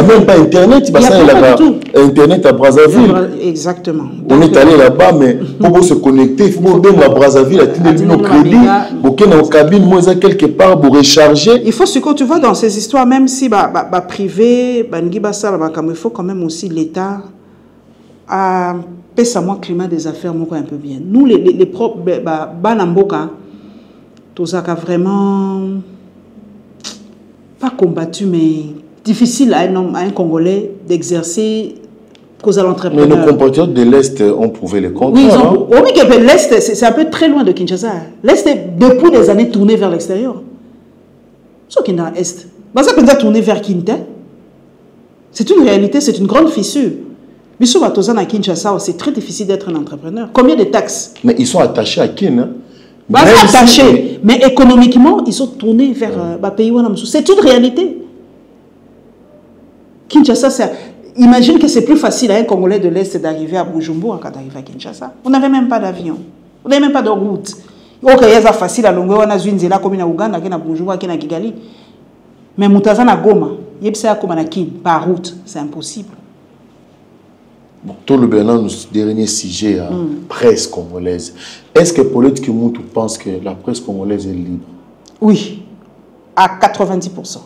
Speaker 2: même pas Internet. Il n'y a pas Internet à Brazzaville.
Speaker 1: Exactement.
Speaker 2: On est allé là-bas, mais pour se connecter, il faut bien à Brazzaville, à nos crédits, pour qu'il y ait une cabine, moi, quelque part, pour recharger.
Speaker 1: Il faut ce que tu vois dans ces histoires, même si privé, il faut quand même aussi l'État à pèse à moi climat des affaires un peu bien. Nous les propres Banamboka, tout ça a vraiment pas combattu mais difficile à un Congolais d'exercer cause à l'entrepreneur.
Speaker 2: Mais nos compatriotes de l'Est ont prouvé le contraire.
Speaker 1: Oui, oui, l'Est c'est un peu très loin de Kinshasa. L'Est est depuis des années tourné vers l'extérieur. Ce qui est dans l'Est. Ça peut être tourné vers Kinshasa. C'est une réalité, c'est une grande fissure. C'est très difficile d'être un entrepreneur. Combien de taxes?
Speaker 2: Mais ils sont attachés à Kin. Hein?
Speaker 1: Attachés, mais économiquement, ils sont tournés vers le pays. C'est une réalité. Kinshasa, imagine que c'est plus facile à un Congolais de l'Est d'arriver à Bujumbura qu'à d'arriver à Kinshasa. On n'avait même pas d'avion. On n'avait même pas de route. Ok, c'est facile à longueur, on a Zunzela comme en Ouganda, qui est à Bujumbura, qui est à Kigali. Mais Moutaza na Goma, Yepsa comme à Kin, par route, c'est impossible.
Speaker 2: Bon, tout le Bénin, notre dernier sujet, presse congolaise. Est-ce que Paulette Kimoutou pense que la presse congolaise est libre?
Speaker 1: Oui, à 90%.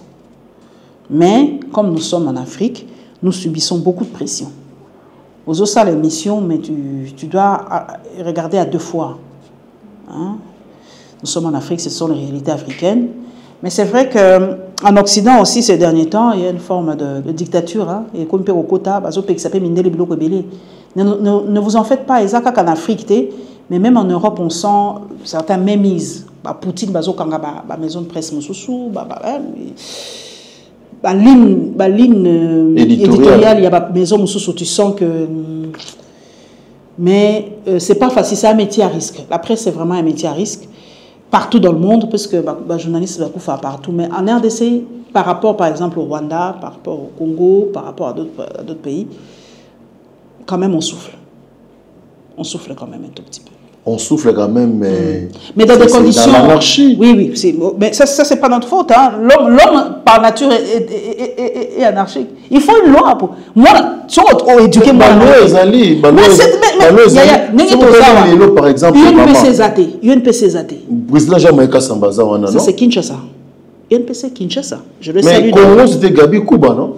Speaker 1: Mais comme nous sommes en Afrique, nous subissons beaucoup de pression. Aux autres salles d'émission, mais tu dois regarder à deux fois. Hein? Nous sommes en Afrique, ce sont les réalités africaines. Mais c'est vrai qu'en Occident aussi, ces derniers temps, il y a une forme de dictature. Hein, et comme au Kota, ne vous en faites pas, Isaac, qu'en Afrique, mais même en Europe, on sent certains mémises. Poutine, la maison de presse, la ligne éditoriale, il y a la maison, tu sens que. Mais ce n'est pas facile, c'est un métier à risque. La presse, c'est vraiment un métier à risque. Partout dans le monde, parce que les journalistes sont partout. Mais en RDC, par rapport par exemple au Rwanda, par rapport au Congo, par rapport à d'autres pays, quand même on souffle. On souffle quand même un tout petit peu.
Speaker 2: On souffle quand même, mais
Speaker 1: dans des conditions...
Speaker 2: Dans l'anarchie.
Speaker 1: Oui, mais ça c'est pas notre faute. Hein. L'homme, par nature, est anarchique. Il faut une loi pour... Moi, si on éduque...
Speaker 2: Par exemple...
Speaker 1: UNPCZAT.
Speaker 2: Président Jean-Maïka Sambaza,
Speaker 1: ça c'est Kinshasa. UNPC Kinshasa. Je le
Speaker 2: salue. Mais Congo, c'était Gabi Kouba, non?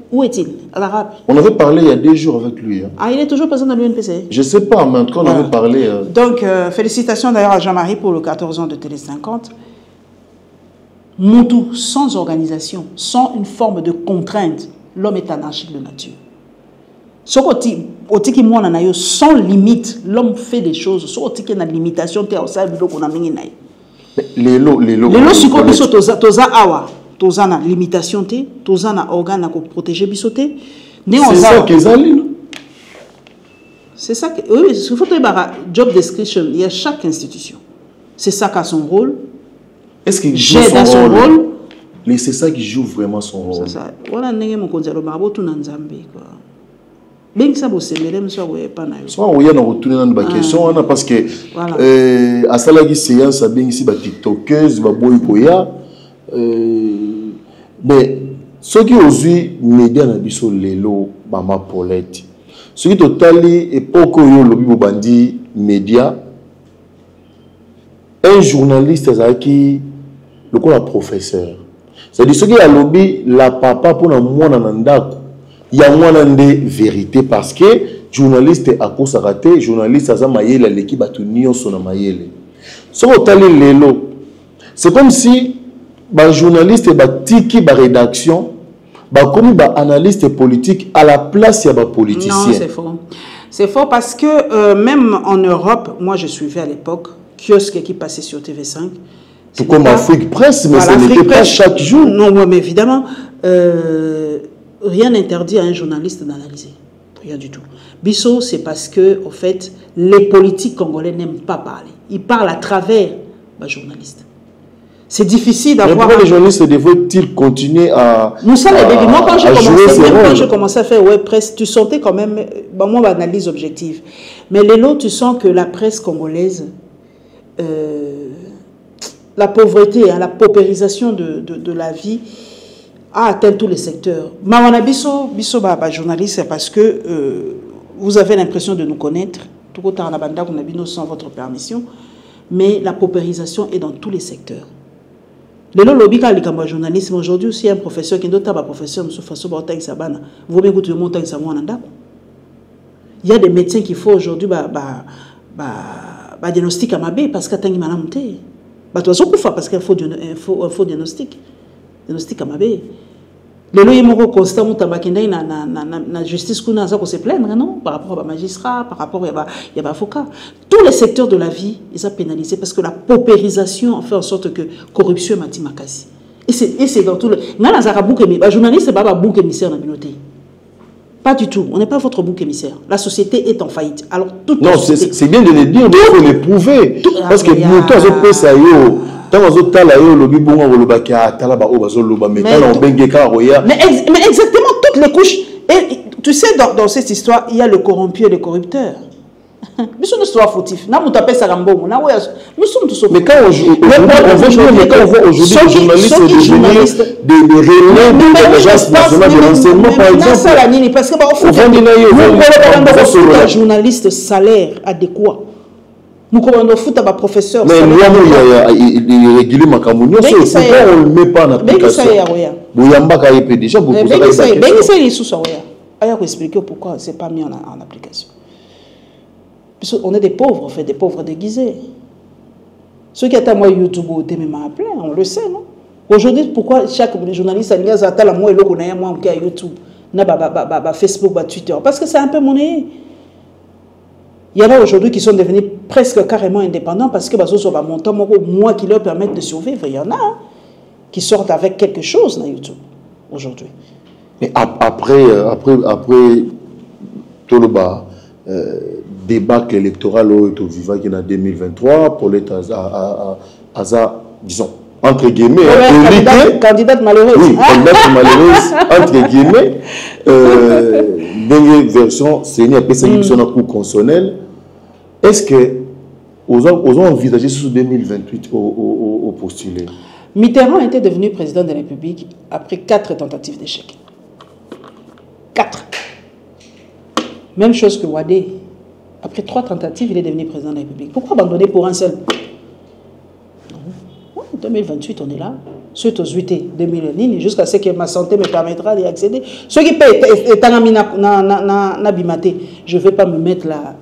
Speaker 1: Où est-il? À l'arabe.
Speaker 2: On avait parlé il y a 2 jours avec lui. Hein.
Speaker 1: Ah, il est toujours présent dans l'UNPC?
Speaker 2: Je ne sais pas, mais en tout cas, on avait parlé.
Speaker 1: Donc, félicitations d'ailleurs à Jean-Marie pour le 14 ans de Télé 50. Moutou, sans organisation, sans une forme de contrainte, l'homme est anarchique de nature. Sans limite, l'homme fait des choses. Sans limitation, les lots, toza awa. Toza na limitation te, toza na organe pour protéger bisoté.
Speaker 2: C'est ça qu'ils ont.
Speaker 1: C'est ça que oui, il faut avoir job description. Il y a chaque institution. C'est ça qui a son rôle.
Speaker 2: Est-ce qu'il joue son rôle? C'est ça qui joue vraiment son rôle.
Speaker 1: C'est ça. Voilà, n'est mon conseil le barbeau tout n'enzambe quoi. Ben ça bosse mesdames soit ouais pas na.
Speaker 2: Soit on y a retourner dans ba question parce que à ça la séance bien ici ba tiktokeuse ba boy koya mais ce qui aujourd'hui média na biso lelo mama Paulette ce qui totali époque yo lobi bo bandi média un journaliste qui le quoi professeur c'est-à-dire ce qui a lobby la papa pour na mwana na ndako ya mwana nde vérité parce que journaliste à cause raté journaliste aza mayele l'équipe batu nyonso na mayele ce qui totali lelo c'est comme si ba journaliste ba tiki ba rédaction ba comme ba analyste politique à la place ya ba politicien.
Speaker 1: Non, c'est faux. C'est faux parce que même en Europe, moi je suivais à l'époque kiosque qui passait sur TV5.
Speaker 2: Tout comme Afrique Presse, mais ce n'était pas chaque jour.
Speaker 1: Non, mais évidemment, rien n'interdit à un journaliste d'analyser. Rien du tout. Bissot, c'est parce que, au fait, les politiques congolais n'aiment pas parler. Ils parlent à travers les journalistes. C'est difficile d'avoir...
Speaker 2: Mais pourquoi les journalistes devaient-ils continuer à...
Speaker 1: Moi, quand j'ai commencé à faire web presse, tu sentais quand même... Bon, moi, analyse objective. Mais les lots, tu sens que la presse congolaise... la pauvreté, la paupérisation de la vie a atteint tous les secteurs. Mawana biso journaliste, c'est parce que vous avez l'impression de nous connaître, tout autant en abanda qu'on a vu sans votre permission, mais la paupérisation est dans tous les secteurs. Le lobby quand les journalistes aujourd'hui aussi un professeur qui doit être professeur monsieur Faso Baota Isabana, vous même que tu montes avec ça il y a des médecins qu'il faut aujourd'hui diagnostic à ma bé parce qu'attends ma monter. Bah toi parce qu'il faut diagnostic à ma bé. Le loyer moro constant mu tabakenda na justice kuna za ko se plaindre non par rapport à magistrat par rapport il y a avocat tous les secteurs de la vie ils sont pénalisés parce que la paupérisation fait en sorte que corruption mati makasi et c'est dans tout le na za bouc émissaire journaliste baba bouc émissaire na binoté pas du tout on n'est pas votre bouc émissaire la société est en faillite alors toute
Speaker 2: non c'est bien de le dire mais il faut le prouver parce que moto azo pesa yo mais exactement
Speaker 1: toutes les couches. Et tu sais, dans cette histoire, il y a le corrompu et le corrupteur. Nous sommes tous fautifs. Nous sommes tous
Speaker 2: mais quand on voit aujourd'hui les journalistes des relais de l'agence nationale de renseignement, par exemple,
Speaker 1: parce que un journaliste salaire adéquat. Nous commençons à professeur.
Speaker 2: Mais nous il régule ma camoufle. Pourquoi on ne le met pas en application? Déjà beaucoup
Speaker 1: ça expliquer pourquoi c'est pas mis en application. On est des pauvres, on fait des pauvres déguisés. Ceux qui attendent moi YouTube au téléma plein, on le sait non. Aujourd'hui pourquoi chaque journaliste a une à la moi et l'autre moi qui a YouTube, na Facebook, Twitter parce que c'est un peu monnaie. Il y en a aujourd'hui qui sont devenus presque carrément indépendants parce que moi qui leur permettent de survivre. Il y en a qui sortent avec quelque chose dans YouTube aujourd'hui.
Speaker 2: Mais après tout le débat électoral au Viva qui est en 2023, pour l'État, disons, entre guillemets,
Speaker 1: candidate malheureuse.
Speaker 2: Oui, candidate malheureuse, entre guillemets, dernière version, c'est une cour constitutionnelle. Est-ce que vous avez envisagé sur 2028 au postuler?
Speaker 1: Mitterrand était devenu président de la République après 4 tentatives d'échec. 4. Même chose que Wadé. Après 3 tentatives, il est devenu président de la République. Pourquoi abandonner pour un seul? En 2028, on est là. Suite aux 8 2000 jusqu'à ce que ma santé me permettra d'y accéder. Ceux qui paient je ne vais pas me mettre là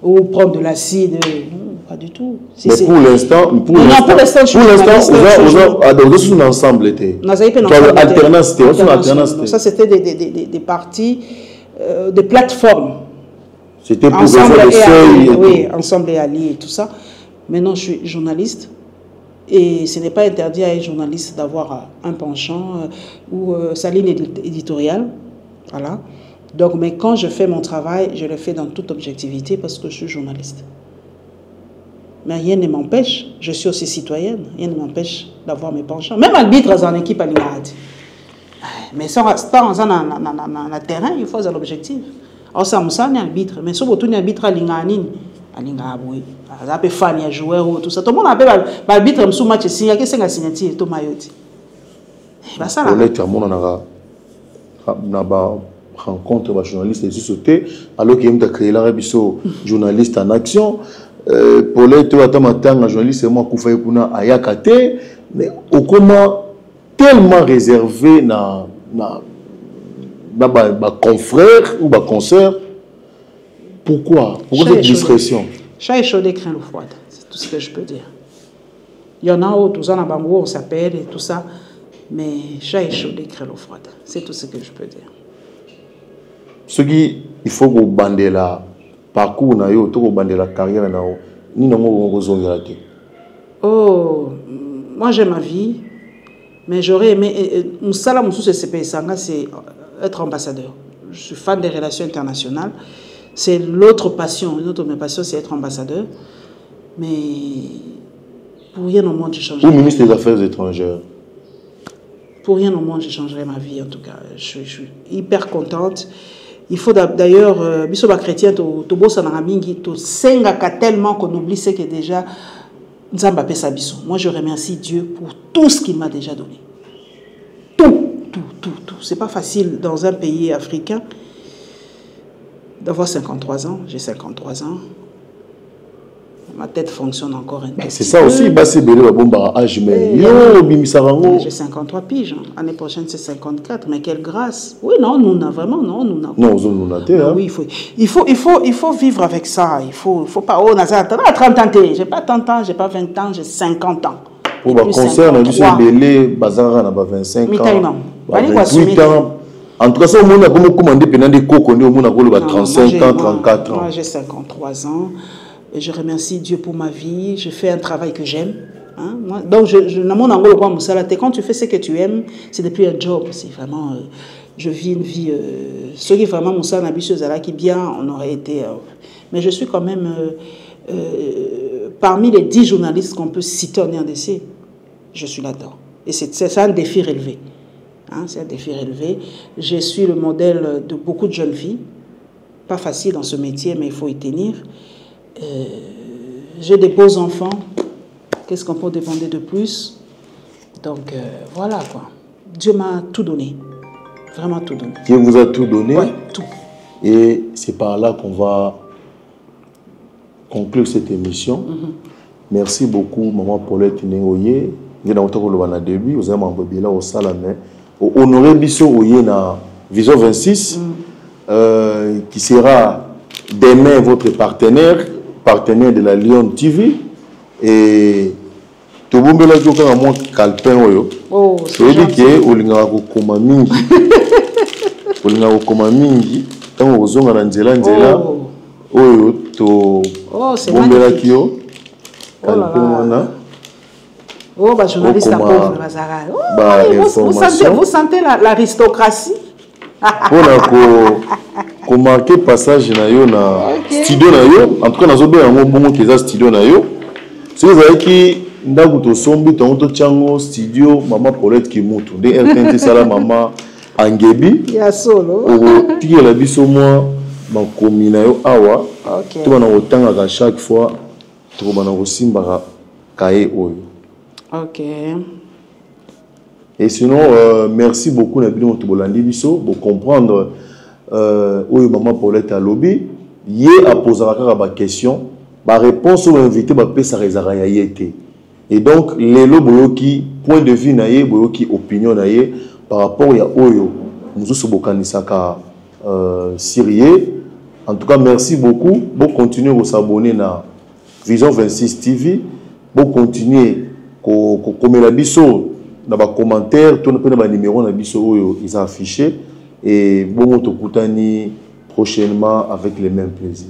Speaker 1: ou prendre de l'acide. Non, pas du tout.
Speaker 2: Mais pour l'instant, vous êtes ensemble. Alternance.
Speaker 1: Ça, c'était des partis, des plateformes.
Speaker 2: C'était pour
Speaker 1: ensemble et alliés et tout ça. Maintenant, je suis journaliste. Et ce n'est pas interdit à un journaliste d'avoir un penchant ou sa ligne éditoriale. Voilà. Donc, mais quand je fais mon travail, je le fais dans toute objectivité parce que je suis journaliste. Mais rien ne m'empêche, je suis aussi citoyenne, rien ne m'empêche d'avoir mes penchants. Même arbitre dans une équipe à l'Ignarade. Mais sans le terrain, il faut un objectif. Alors ça me semble un arbitre, mais si vous avez un arbitre à l'ingani, à l'ingaboué, à peu fan à jouer ou tout ça. Tout le monde appelle l'arbitre sur match ici, il y a que 5 signatures, tout maillot. Bah ça là.
Speaker 2: Rencontre les journalistes et société alors qu'il y a créé la journaliste en action pour les un journaliste moi Koufaye Kuna Ayakate mais au comment tellement réservé na confrère ou consoeur pourquoi cette discrétion
Speaker 1: chat échaudé craint l'eau froide, c'est tout ce que je peux dire. Il y en a où tout ça on s'appelle et tout ça, mais chat échaudé craint l'eau froide, c'est tout ce que je peux dire.
Speaker 2: Ce qui il faut que bander la parcours na yo to bander la carrière na yo ni nango kozongela te.
Speaker 1: Oh, moi j'ai ma vie, mais j'aurais aimé musala mususu CP Sanga c'est être ambassadeur. Je suis fan des relations internationales, c'est l'autre passion, une autre passion c'est être ambassadeur, mais pour rien au monde je changerais.
Speaker 2: Ou ministre des Affaires étrangères.
Speaker 1: Pour rien au monde je changerais ma vie en tout cas. Je suis hyper contente. Il faut d'ailleurs, Bissoba chrétien, to bossa na mingi, to sengaka tellement qu'on oublie ce que déjà Nzamba pesa biso. Moi je remercie Dieu pour tout ce qu'il m'a déjà donné. Tout. C'est pas facile dans un pays africain d'avoir 53 ans. J'ai 53 ans. Ma tête fonctionne encore un peu.
Speaker 2: C'est ça aussi, c'est belé la bombe à âge, mais
Speaker 1: j'ai 53 piges. L'année prochaine, c'est 54. Mais quelle grâce. Oui, non, nous avons vraiment, non, nous avons.
Speaker 2: Non, nous avons.
Speaker 1: Oui, il faut vivre avec ça. Il faut pas. Oh, Nazar, tu as 30 ans, j'ai pas 30 ans, j'ai pas 20 ans, j'ai 50 ans.
Speaker 2: Pour le concert, on a vu ce belé, Bazar, on a 25 ans. 28 ans. En tout cas, ça, on a commandé pendant des cours, on a 35 ans, 34 ans.
Speaker 1: Moi, j'ai 53 ans. Et je remercie Dieu pour ma vie. Je fais un travail que j'aime. Hein? Donc, quand tu fais ce que tu aimes, c'est depuis un job. C'est vraiment, je vis une vie. Ce qui est vraiment Moussa Nabisseuse qui bien, on aurait été. Mais je suis quand même parmi les 10 journalistes qu'on peut citer en RDC. Je suis là-dedans. Et c'est un défi relevé. Hein? C'est un défi relevé. Je suis le modèle de beaucoup de jeunes filles. Pas facile dans ce métier, mais il faut y tenir. J'ai des beaux enfants. Qu'est-ce qu'on peut demander de plus? Donc voilà quoi. Dieu m'a tout donné. Vraiment tout donné.
Speaker 2: Dieu vous a tout donné?
Speaker 1: Oui, tout.
Speaker 2: Et c'est par là qu'on va conclure cette émission. Merci beaucoup, Maman Paulette Néoye. Vous avez début, vous avez un là au Salamé. Honoré Bisso Oye na Vision 26, qui sera demain votre partenaire de la Lyon TV. Et tout le monde a dit que moi calpin oyo. Oh, c'est dit que olinga ko koma mingi. Olinga ko koma mingi. Tant ozonga na nzela oyo to bombela kio. Calpin wana.
Speaker 1: Oh, bah, journaliste pauvre, vous sentez l'aristocratie? Pour
Speaker 2: marquer passage na yo na studio na yo, en tout cas nazo be yango bongo keza studio na yo. Si vous avez qui ndaku to sombi to chango studio Maman Paulette Kimutu de RTNT sala Maman Angebi
Speaker 1: ya solo
Speaker 2: o tiye la biso moi makomi na yo awa to bana otanga chaque fois to bana kosimba kae oyo.
Speaker 1: OK.
Speaker 2: Et sinon, merci beaucoup Nabino Tobolandi Biso pour comprendre où Maman Paulette a lobby. Hier, à poser la question, la réponse aux invités, ça réserve. Et donc, les loboyoki, point de vue naïe, boyoki opinion naïe, par rapport à Oyo, nous sommes bokanisaka Syrie. En tout cas, merci beaucoup. Bon, continuez à s'abonner à Vision 26 TV. Bon, continuez comme la biso. Dans les commentaires, tout le numéro ils ont affiché et bon, on te prochainement avec les mêmes plaisirs.